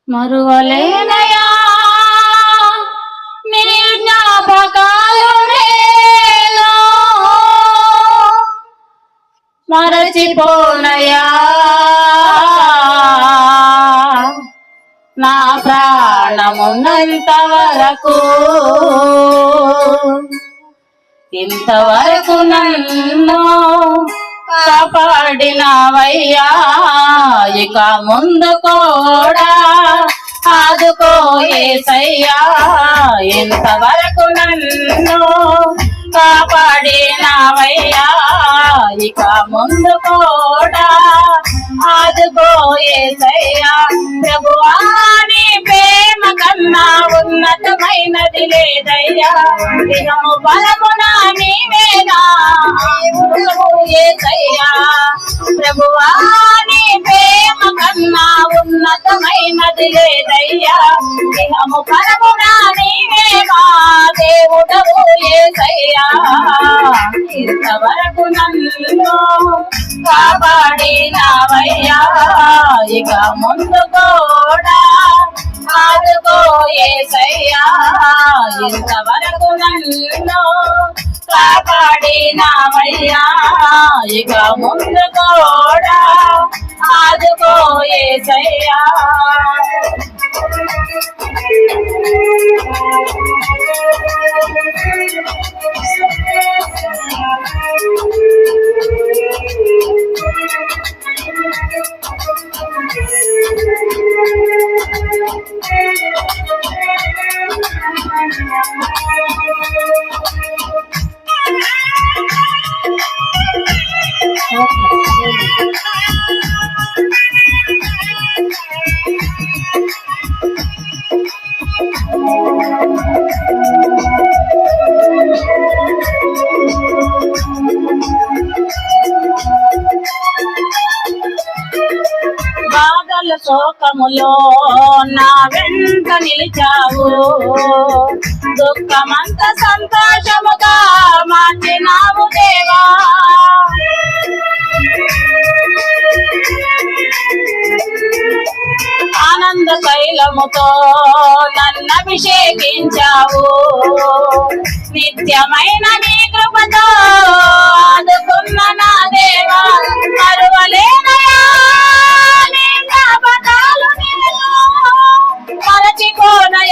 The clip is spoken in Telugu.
మరువలేనయా నీ జ్ఞాపకాలు నేను మరచిపోనయా నా ప్రాణమున్నంత వరకు ఇంతవరకు నన్ను కాపాడినవయ్యా ఇక ముందు కూడా ఆదుకో యేసయ్యా ఇంతవరకు నన్ను కాపాడినవయ్యా ఇక ముందు కూడా ఆదుకో యేసయ్యా ప్రభువా నీ ప్రేమ కన్నా ఉన్నతమైనది లేదయ్యా ఇహము బలమునా నీవేనా యేసయ్యా ప్రభువా నీ ప్రేమ కన్నా ఉన్నతమైనది లేదయ్యా ఇహము బలమునా నీవేనా దేవుడవు యేసయ్యా ఇంతవరకు నన్ను కాపాడినవయ్యా ఇక ముందు కూడా ఆదుకో యేసయ్యా ఇంతవరకు నన్ను కాపాడినవయ్యా ఇక ముందు కూడా ఆదుకో యేసయ్యా బాధల శోకములో నా వెంట నిలిచావు దుఃఖమంత సంతోషముగా మార్చినావు దేవా ఆనంద తైలముతో నన్ను అభిషేకించావు నిత్యమైన నీ కృపతో ఆదుకున్న నా దేవా మరువలేనయా నీ జ్ఞాపకాలు నేను మరచిపోనయా